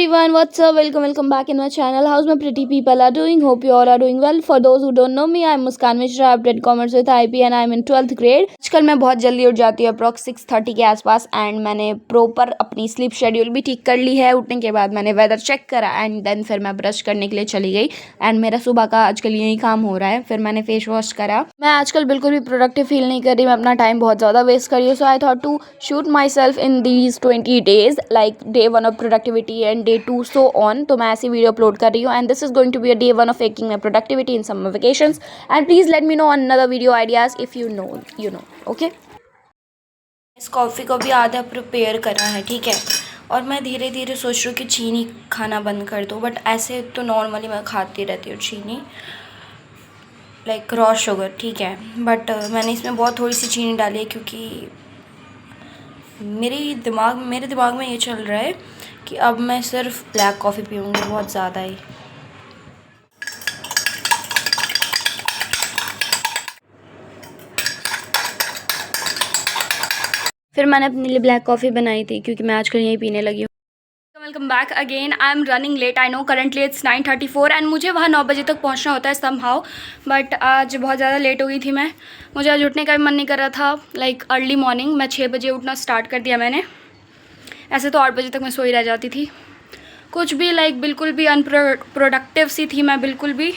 everyone, what's up? Welcome back in my channel. How's my pretty people are doing? Hope you all are doing well. For those who don't know me, I'm Muskan Mishra, update commerce with IP and I'm in 12th grade. आजकल मैं बहुत जल्दी उठ जाती हूँ approx 6:30 के आसपास and मैंने प्रॉपर अपनी स्लीप शेड्यूल भी ठीक कर ली है। उठने के बाद मैंने वेदर चेक करा एंड देन फिर मैं ब्रश करने के लिए चली गई एंड मेरा सुबह का आजकल यही काम हो रहा है। फिर मैंने फेस वॉश करा। मैं आजकल बिल्कुल भी प्रोडक्टिव फील नहीं कर रही, मैं अपना टाइम बहुत ज़्यादा वेस्ट कर रही हूँ। So I thought to shoot myself in these 20 days like day 1 of productivity and day 2 so on. तो मैं ऐसी वीडियो अपलोड कर रही हूँ and this is going to be a day 1 of making my productivity in summer vacations and please let me know another video ideas if you know okay. इस coffee को भी आधा प्रिपेयर करा है, ठीक है। और मैं धीरे धीरे सोच रही हूँ कि चीनी खाना बंद कर दूँ, बट ऐसे तो नॉर्मली मैं खाती रहती हूँ चीनी, लाइक रॉ शुगर, ठीक है। बट मैंने इसमें बहुत थोड़ी सी चीनी डाली है क्योंकि मेरे दिमाग में ये चल रहा है कि अब मैं सिर्फ ब्लैक कॉफ़ी पीऊँगी, बहुत ज़्यादा ही। फिर मैंने अपने लिए ब्लैक कॉफ़ी बनाई थी क्योंकि मैं आजकल यही पीने लगी हूँ। Welcome back again. I am running late, I know currently it's 9:34 and मुझे वहाँ 9 बजे तक पहुँचना होता है समहाउ, बट आज बहुत ज़्यादा लेट हो गई थी मैं। मुझे आज उठने का भी मन नहीं कर रहा था, लाइक अर्ली मॉर्निंग। मैं 6 बजे उठना स्टार्ट कर दिया मैंने। ऐसे तो 8 बजे तक मैं सोई रह जाती थी। कुछ भी लाइक बिल्कुल भी अनप्रोडक्टिव सी थी मैं, बिल्कुल भी।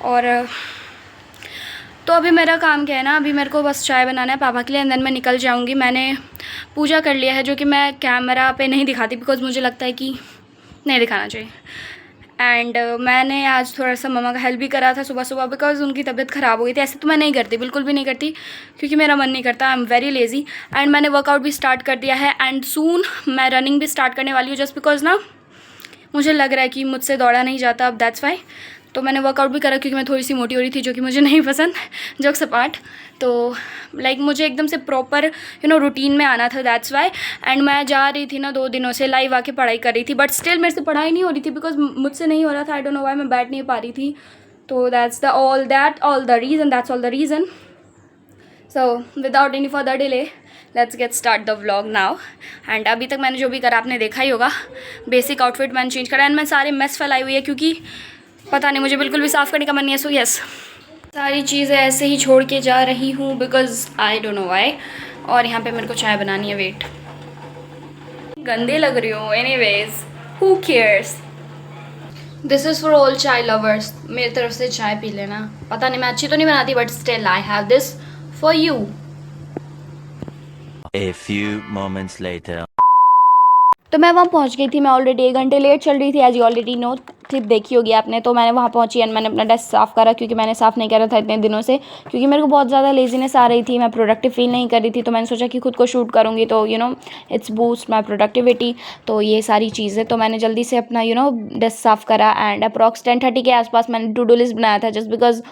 और तो अभी मेरा काम क्या है ना, अभी मेरे को बस चाय बनाना है पापा के लिए एंड देन मैं निकल जाऊंगी। मैंने पूजा कर लिया है, जो कि मैं कैमरा पे नहीं दिखाती बिकॉज मुझे लगता है कि नहीं दिखाना चाहिए। एंड मैंने आज थोड़ा सा मम्मा का हेल्प भी करा था सुबह सुबह बिकॉज उनकी तबीयत ख़राब हो गई थी। ऐसे तो मैं नहीं करती, बिल्कुल भी नहीं करती, क्योंकि मेरा मन नहीं करता। I am very lazy. And मैंने वर्कआउट भी स्टार्ट कर दिया है एंड सून मैं रनिंग भी स्टार्ट करने वाली हूँ, जस्ट बिकॉज ना मुझे लग रहा है कि मुझसे दौड़ा नहीं जाता अब, दैट्स वाई। तो मैंने वर्कआउट भी करा क्योंकि मैं थोड़ी सी मोटी हो रही थी, जो कि मुझे नहीं पसंद, जोक्स अपार्ट। तो लाइक मुझे एकदम से प्रॉपर रूटीन में आना था, दैट्स वाई। एंड मैं जा रही थी ना 2 दिनों से लाइव आके पढ़ाई कर रही थी, बट स्टिल मेरे से पढ़ाई नहीं हो रही थी बिकॉज मुझसे नहीं हो रहा था। आई डोंट नो व्हाई मैं बैठ नहीं पा रही थी। तो that's all the reason. So without any further delay let's get start the vlog now. And अभी तक मैंने जो भी करा आपने देखा ही होगा। बेसिक आउटफिट मैंने चेंज करा एंड मैं सारे मेस फैलाई हुई है क्योंकि पता नहीं, मुझे बिल्कुल भी साफ़ करने का मन नहीं है। सो यस, सारी चीज़ें ऐसे ही छोड़ के जा रही हूँ because I don't know why. और यहाँ पे मेरे को चाय बनानी है, वेट। गंदे लग रही हूँ, anyways who cares. This is for all चाय लवर्स। मेरी तरफ से चाय पी लेना। पता नहीं मैं अच्छी तो नहीं बनाती, but still I have this for you. A few moments later. तो मैं वहाँ पहुँच गई थी। मैं ऑलरेडी 1 घंटे लेट चल रही थी, as you already know, clip देखी होगी आपने। तो मैंने वहाँ पहुँची एंड मैंने अपना डेस्क साफ़ करा क्योंकि मैंने साफ़ नहीं करा था इतने दिनों से, क्योंकि मेरे को बहुत ज़्यादा लेजीनेस आ रही थी, मैं प्रोडक्टिव फील नहीं कर रही थी। तो मैंने सोचा कि खुद को शूट करूँगी तो इट्स बूस्ट माई प्रोडक्टिविटी। तो ये सारी चीज़ें, तो मैंने जल्दी से अपना डेस्क साफ़ करा एंड अप्रॉक्स 10:30 के आसपास मैंने टू डू लिस्ट बनाया था, जस्ट बिकॉज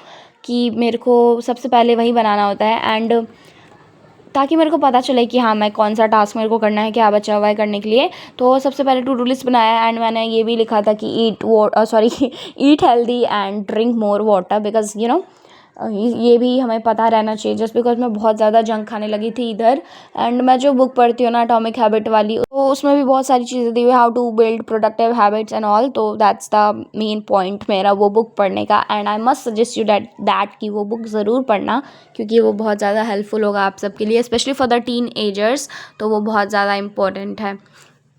कि मेरे को सबसे पहले वही बनाना होता है एंड ताकि मेरे को पता चले कि हाँ मैं कौन सा टास्क मेरे को करना है, क्या बचा हुआ है करने के लिए। तो सबसे पहले टू डू लिस्ट बनाया एंड मैंने ये भी लिखा था कि eat healthy and drink more water because ये भी हमें पता रहना चाहिए, जस्ट बिकॉज मैं बहुत ज़्यादा जंक खाने लगी थी इधर। एंड मैं जो बुक पढ़ती हूँ ना एटॉमिक हैबिट वाली, तो उसमें भी बहुत सारी चीज़ें दी हुई, how to build productive habits and all. तो दैट्स द मेन पॉइंट मेरा वो बुक पढ़ने का and I must suggest you that कि वो बुक ज़रूर पढ़ना क्योंकि वो बहुत ज़्यादा हेल्पफुल होगा आप सबके लिए, specially for the tin agers. तो वो बहुत ज़्यादा इंपॉर्टेंट है,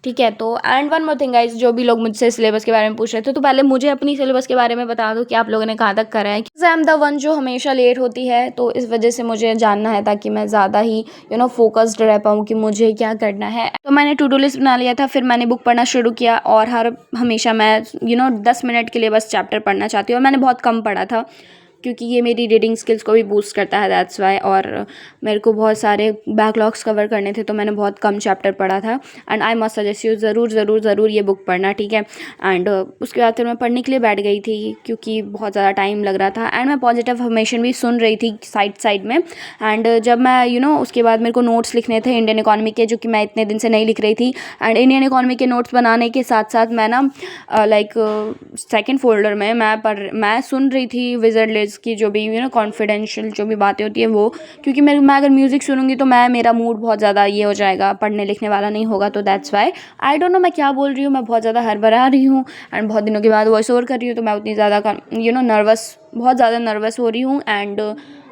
ठीक है। तो and one more thing guys, जो भी लोग मुझसे सिलेबस के बारे में पूछ रहे थे, तो पहले मुझे अपनी सिलेबस के बारे में बता दो कि आप लोगों ने कहाँ तक करा है। आई एम द वन जो हमेशा लेट होती है, तो इस वजह से मुझे जानना है ताकि मैं ज़्यादा ही फोकस्ड रह पाऊँ कि मुझे क्या करना है। तो मैंने टू डू लिस्ट बना लिया था, फिर मैंने बुक पढ़ना शुरू किया और हमेशा मैं 10 मिनट के लिए बस चैप्टर पढ़ना चाहती हूँ और मैंने बहुत कम पढ़ा था क्योंकि ये मेरी रीडिंग स्किल्स को भी बूस्ट करता है, दैट्स वाई। और मेरे को बहुत सारे बैकलॉग्स कवर करने थे, तो मैंने बहुत कम चैप्टर पढ़ा था and I must suggest you ज़रूर ये बुक पढ़ना, ठीक है। एंड उसके बाद फिर मैं पढ़ने के लिए बैठ गई थी क्योंकि बहुत ज़्यादा टाइम लग रहा था एंड मैं पॉजिटिव अफर्मेशन भी सुन रही थी साइड में। एंड जब मैं उसके बाद मेरे को नोट्स लिखने थे इंडियन इकॉनमी के, जो कि मैं इतने दिन से नहीं लिख रही थी। एंड इंडियन इकॉनमी के नोट्स बनाने के साथ साथ मैं ना लाइक सेकेंड फोल्डर में मैं सुन रही थी विज़र्ड चीज़ की जो भी कॉन्फिडेंशियल जो भी बातें होती है वो, क्योंकि मैं अगर म्यूज़िक सुनूंगी तो मेरा मूड बहुत ज़्यादा ये हो जाएगा, पढ़ने लिखने वाला नहीं होगा। तो that's why I don't know मैं क्या बोल रही हूँ, मैं बहुत ज़्यादा हड़बड़ा रही हूँ एंड बहुत दिनों के बाद वॉइस ओवर कर रही हूँ, तो मैं उतनी ज़्यादा नर्वस, बहुत ज़्यादा नर्वस हो रही हूँ एंड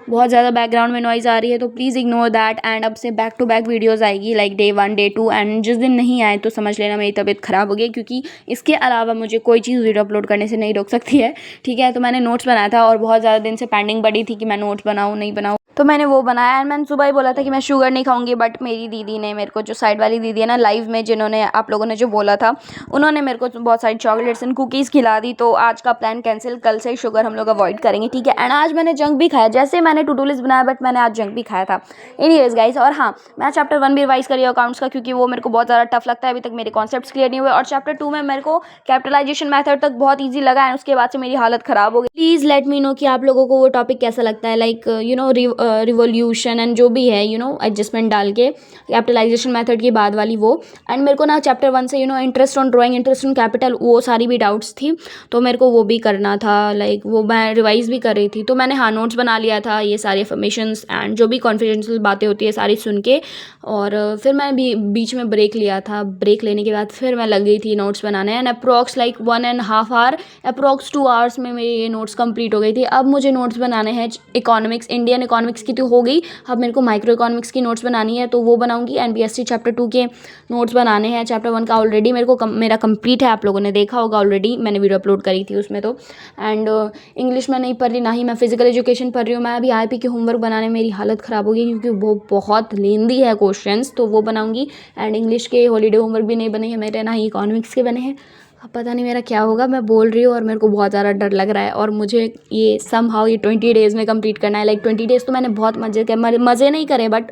बहुत ज़्यादा बैकग्राउंड में नॉइज़ आ रही है, तो प्लीज़ इग्नोर दैट। एंड अब से बैक टू बैक वीडियोज़ आएगी लाइक डे 1 डे 2, एंड जिस दिन नहीं आए तो समझ लेना मेरी तबीयत ख़राब हो गई, क्योंकि इसके अलावा मुझे कोई चीज़ वीडियो अपलोड करने से नहीं रोक सकती है, ठीक है। तो मैंने नोट्स बनाया था और बहुत ज़्यादा दिन से पेंडिंग पड़ी थी कि मैं नोट्स बनाऊँ नहीं बनाऊँ, तो मैंने वो बनाया। एंड मैंने सुबह ही बोला था कि मैं शुगर नहीं खाऊंगी, बट मेरी दीदी ने मेरे को, जो साइड वाली दीदी है ना लाइव में, जिन्होंने आप लोगों ने जो बोला था, उन्होंने मेरे को बहुत सारी चॉकलेट्स एंड कुकीज़ खिला दी। तो आज का प्लान कैंसिल, कल से शुगर हम लोग अवॉइड करेंगे, ठीक है। एंड आज मैंने जंक भी खाया, जैसे मैंने टू डू लिस्ट बनाया बट मैंने आज जंक भी खाया था। एनीवेज गाइस, और हाँ, मैं चैप्टर 1 भी रिवाइज करी अकाउंट्स का, क्योंकि वो मेरे को बहुत ज़्यादा टफ लगता है, अभी तक मेरे कॉन्सेप्ट्स क्लियर नहीं हुए। और चैप्टर 2 में मेरे को कैपिटलाइजेशन मैथड तक बहुत ईजी लगा एंड उसके बाद से मेरी हालत ख़राब हो गई। प्लीज़ लेट मी नो कि आप लोगों को वो टॉपिक कैसा लगता है, लाइक रिवोल्यूशन एंड जो भी है एडजस्टमेंट डाल के कैपिटलाइजेशन मेथड के बाद वाली वो। एंड मेरे को ना चैप्टर 1 से interest on drawing, interest on capital, वो सारी भी डाउट्स थी, तो मेरे को वो भी करना था, लाइक वो मैं रिवाइज भी कर रही थी। तो मैंने हाँ नोट्स बना लिया था, ये सारी इन्फॉर्मेशंस एंड जो भी कॉन्फिडेंशियल बातें होती है सारी सुन के, और फिर मैं भी बीच में ब्रेक लिया था। ब्रेक लेने के बाद फिर मैं लग गई थी नोट्स बनाने, and approx like 1.5 hour, approx 2 hours में मेरी ये नोट्स कंप्लीट हो गई थी। अब मुझे नोट्स बनाने हैं इकोनॉमिक्स, इंडियन इकोनॉमिक्स की तो हो गई, अब मेरे को माइक्रो इकोनॉमिक्स की नोट्स बनानी है, तो वो बनाऊंगी। एंड बीएसटी चैप्टर 2 के नोट्स बनाने हैं। चैप्टर 1 का ऑलरेडी मेरे को मेरा कंप्लीट है, आप लोगों ने देखा होगा ऑलरेडी, मैंने वीडियो अपलोड करी थी उसमें। तो एंड इंग्लिश में नहीं पढ़ रही, ना ही मैं फिजिकल एजुकेशन पढ़ रही हूँ। मैं अभी आईपी के होमवर्क बनाने में मेरी हालत ख़राब हो गई, क्योंकि वो बहुत लेंदी है क्वेश्चंस, तो वो बनाऊंगी। एंड इंग्लिश के हॉलीडे होमवर्क भी नहीं बने हैं मेरे, ना ही इकोनॉमिक्स के बने हैं। अब पता नहीं मेरा क्या होगा, मैं बोल रही हूँ और मेरे को बहुत ज़्यादा डर लग रहा है। और मुझे ये समहाउ ये 20 डेज़ में कंप्लीट करना है। लाइक 20 डेज़ तो मैंने बहुत मज़े नहीं करे, बट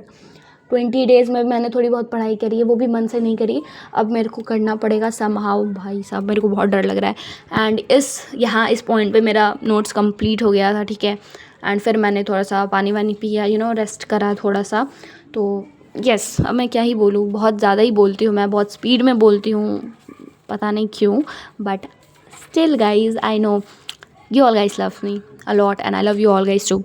20 डेज़ में मैंने थोड़ी बहुत पढ़ाई करी है, वो भी मन से नहीं करी। अब मेरे को करना पड़ेगा समहाउ। भाई साहब, मेरे को बहुत डर लग रहा है। एंड इस पॉइंट पे मेरा नोट्स कंप्लीट हो गया था, ठीक है। एंड फिर मैंने थोड़ा सा पानी वानी पिया, रेस्ट करा थोड़ा सा। तो यस, अब मैं क्या ही बोलूँ, बहुत ज़्यादा ही बोलती हूँ मैं, बहुत स्पीड में बोलती हूँ, पता नहीं क्यों, but still guys I know you all guys love me a lot and I love you all guys too.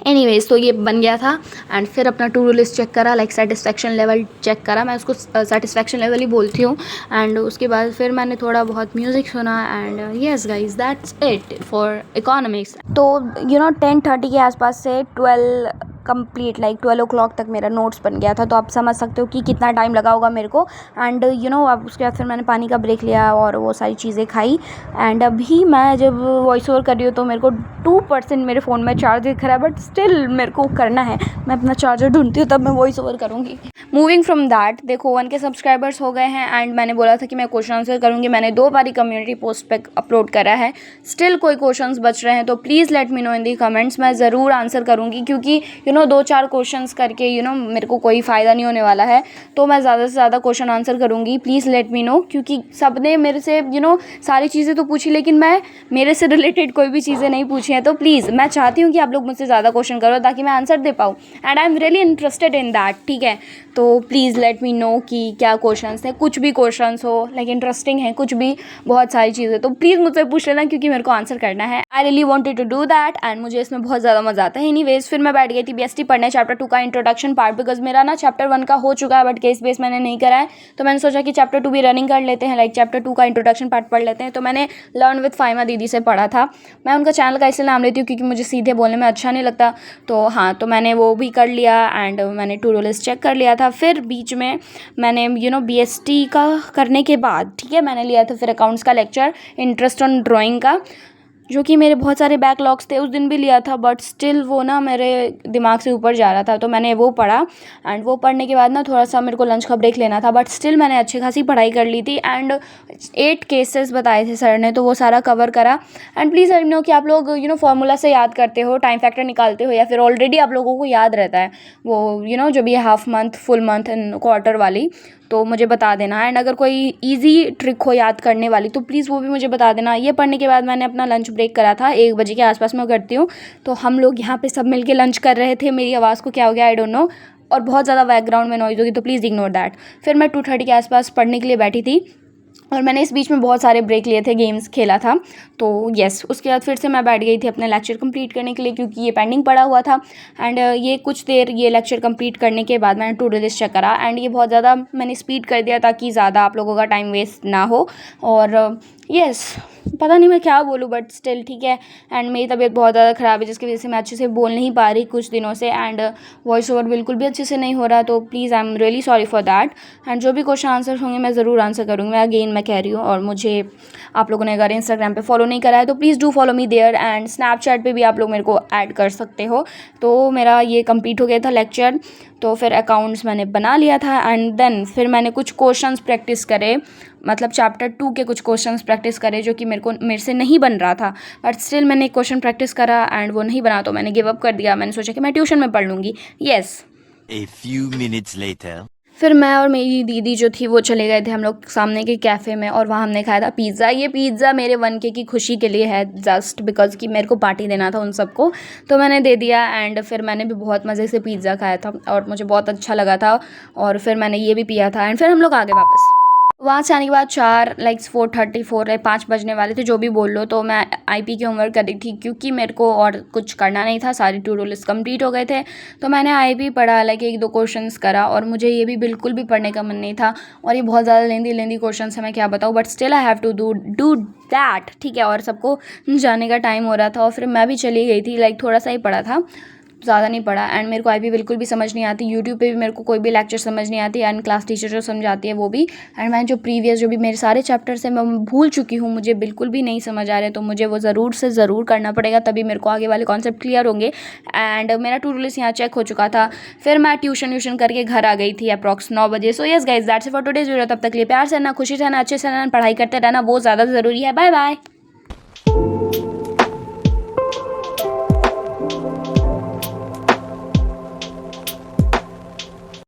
Anyways, तो ये बन गया था। एंड फिर अपना टू डू लिस्ट चेक करा, लाइक सेटिस्फेक्शन लेवल चेक करा, मैं उसको सेटिस्फेक्शन लेवल ही बोलती हूँ। एंड उसके बाद फिर मैंने थोड़ा बहुत म्यूज़िक सुना and yes guys, that's it for economics. तो 10:30 के आसपास से 12 कंप्लीट, लाइक 12 o'clock तक मेरा नोट्स बन गया था। तो आप समझ सकते हो कि कितना टाइम लगा होगा मेरे को। एंड अब उसके बाद फिर मैंने पानी का ब्रेक लिया और वो सारी चीज़ें खाई। एंड अभी मैं जब वॉइस ओवर कर रही हूँ तो मेरे को 2% मेरे फ़ोन में चार्ज दिख रहा है, बट स्टिल मेरे को करना है। मैं अपना चार्जर ढूंढती हूँ, तब मैं वॉइस ओवर करूँगी। मूविंग फ्रॉम दैट, देखो 1 के सब्सक्राइबर्स हो गए हैं एंड मैंने बोला था कि मैं क्वेश्चन आंसर करूँगी। मैंने 2 बारी कम्युनिटी पोस्ट पे अपलोड करा है, स्टिल कोई क्वेश्चंस बच रहे हैं, तो please let me no in the comments. मैं ज़रूर आंसर करूँगी, क्योंकि 2-4 क्वेश्चंस करके मेरे को कोई फ़ायदा नहीं होने वाला है। तो मैं ज़्यादा से ज़्यादा क्वेश्चन आंसर करूँगी, प्लीज़ लेट मी नो, क्योंकि सब ने मेरे से सारी चीज़ें तो पूछी, लेकिन मैं मेरे से रिलेटेड कोई भी चीज़ें नहीं पूछी हैं। तो प्लीज़ मैं चाहती हूँ कि आप लोग मुझसे ज़्यादा क्वेश्चन करो ताकि मैं आंसर दे पाऊँ, and I am really interested in that, ठीक है। तो प्लीज़ लेट मी नो कि क्या क्वेश्चंस हैं, कुछ भी क्वेश्चंस हो, लाइक इंटरेस्टिंग है, कुछ भी, बहुत सारी चीज़ें, तो प्लीज़ मुझसे पूछ लेना, क्योंकि मेरे को आंसर करना है। I really wanted to do that and मुझे इसमें बहुत ज़्यादा मज़ा आता है। एनीवेज, फिर मैं बैठ गई थी बीएसटी पढ़ने चैप्टर 2 का इंट्रोडक्शन पार्ट, बिकॉज मेरा ना चैप्टर 1 का हो चुका है, बट केस बेस मैंने नहीं करा है। तो मैंने सोचा कि चैप्टर 2 भी रनिंग कर लेते हैं, लाइक चैप्टर 2 का इंट्रोडक्शन पार्ट पढ़ लेते हैं। तो मैंने लर्न विद फाइमा दीदी से पढ़ा था। मैं उनका चैनल का इसलिए नाम लेती हूँ क्योंकि मुझे सीधे बोलने में अच्छा नहीं लगता। तो हाँ, तो मैंने वो भी कर लिया एंड मैंने टू डू लिस्ट चेक कर लिया था। फिर बीच में मैंने बीएसटी का करने के बाद, ठीक है, मैंने लिया था फिर अकाउंट्स का लेक्चर, इंटरेस्ट ऑन ड्राइंग का, जो कि मेरे बहुत सारे बैकलॉग्स थे, उस दिन भी लिया था, बट स्टिल वो ना मेरे दिमाग से ऊपर जा रहा था। तो मैंने वो पढ़ा एंड वो पढ़ने के बाद ना थोड़ा सा मेरे को लंच का ब्रेक लेना था, बट स्टिल मैंने अच्छी खासी पढ़ाई कर ली थी। एंड 8 केसेस बताए थे सर ने, तो वो सारा कवर करा। एंड प्लीज़ आई नो कि आप लोग फॉर्मूला से याद करते हो, टाइम फैक्टर निकालते हो, या फिर ऑलरेडी आप लोगों को याद रहता है वो जो भी है half month, full month and quarter वाली, तो मुझे बता देना। एंड अगर कोई इजी ट्रिक हो याद करने वाली तो प्लीज़ वो भी मुझे बता देना। ये पढ़ने के बाद मैंने अपना लंच ब्रेक करा था, 1 बजे के आसपास मैं करती हूँ। तो हम लोग यहाँ पे सब मिलके लंच कर रहे थे। मेरी आवाज़ को क्या हो गया आई डोंट नो, और बहुत ज़्यादा बैकग्राउंड में नॉइज़ होगी, तो प्लीज़ इग्नोर दैट। फिर मैं 2:30 के आसपास पढ़ने के लिए बैठी थी और मैंने इस बीच में बहुत सारे ब्रेक लिए थे, गेम्स खेला था। तो येस, उसके बाद फिर से मैं बैठ गई थी अपना लेक्चर कंप्लीट करने के लिए, क्योंकि ये पेंडिंग पड़ा हुआ था। एंड ये कुछ देर ये लेक्चर कंप्लीट करने के बाद मैंने टू डू लिस्ट चेक करा, एंड ये बहुत ज़्यादा मैंने स्पीड कर दिया ताकि ज़्यादा आप लोगों का टाइम वेस्ट ना हो। और येस, पता नहीं मैं क्या बोलूँ, बट स्टिल ठीक है। एंड मेरी तबीयत बहुत ज़्यादा ख़राब है, जिसकी वजह से मैं अच्छे से बोल नहीं पा रही कुछ दिनों से, एंड वॉइस ओवर बिल्कुल भी अच्छे से नहीं हो रहा। तो please I am really sorry for that. And जो भी क्वेश्चन आंसर होंगे मैं ज़रूर आंसर करूँगी, मैं कह रही हूँ। और मुझे आप लोगों ने अगर इंस्टाग्राम पे फॉलो नहीं करा है तो please do follow me there, and Snapchat पे भी आप लोग मेरे को ऐड कर सकते हो। तो मेरा ये कंप्लीट हो गया था लेक्चर। तो फिर अकाउंट्स मैंने बना लिया था, एंड देन फिर मैंने कुछ क्वेश्चंस प्रैक्टिस करे, मतलब चैप्टर 2 के कुछ क्वेश्चंस प्रैक्टिस करे जो कि मेरे से नहीं बन रहा था। बट स्टिल मैंने एक क्वेश्चन प्रैक्टिस करा एंड वो नहीं बना, तो मैंने गिव अप कर दिया। मैंने सोचा कि मैं ट्यूशन में पढ़ लूँगी। Yes, A few minutes later. फिर मैं और मेरी दीदी जो थी वो चले गए थे हम लोग सामने के कैफ़े में, और वहाँ हमने खाया था पिज़्ज़ा। ये पिज़्ज़ा मेरे 1K की खुशी के लिए है, जस्ट बिकॉज़ कि मेरे को पार्टी देना था उन सबको, तो मैंने दे दिया। एंड फिर मैंने भी बहुत मज़े से पिज़्ज़ा खाया था और मुझे बहुत अच्छा लगा था। और फिर मैंने ये भी पिया था, एंड फिर हम लोग आ गए वापस। वहाँ से आने के बाद 4:34 लाइक 5 बजने वाले थे, जो भी बोल लो। तो मैं आईपी की होमवर्क कर रही थी, क्योंकि मेरे को और कुछ करना नहीं था, सारी टू डू लिस्ट कंप्लीट हो गए थे। तो मैंने आईपी पढ़ा, लाइक 1-2 क्वेश्चंस करा, और मुझे ये भी बिल्कुल भी पढ़ने का मन नहीं था। और ये बहुत ज़्यादा लेंदी क्वेश्चंस है, मैं क्या बताऊँ, but still I have to do that, ठीक है। और सबको जाने का टाइम हो रहा था, और फिर मैं भी चली गई थी, लाइक थोड़ा सा ही पढ़ा था, ज़्यादा नहीं पढ़ा। एंड मेरे को आईपी बिल्कुल भी समझ नहीं आती, यूट्यूब पे भी मेरे को कोई भी लेक्चर समझ नहीं आती, एंड क्लास टीचर जो समझाती है वो भी। एंड मैं जो प्रीवियस जो भी मेरे सारे चैप्टर्स हैं मैं भूल चुकी हूँ, मुझे बिल्कुल भी नहीं समझ आ रहे। तो मुझे वो ज़रूर से ज़रूर करना पड़ेगा, तभी मेरे को आगे वाले कॉन्सेप्ट क्लियर होंगे। एंड मेरा टू डू लिस्ट यहाँ चेक हो चुका था। फिर मैं ट्यूशन करके घर आ गई थी अप्रॉक्स 9 बजे। So yes guys, that's it for today's video. तब तक लिए प्यार से रहना, खुशी से रहना, अच्छे से रहना, पढ़ाई करते रहना, वो ज़्यादा ज़रूरी है। Bye bye.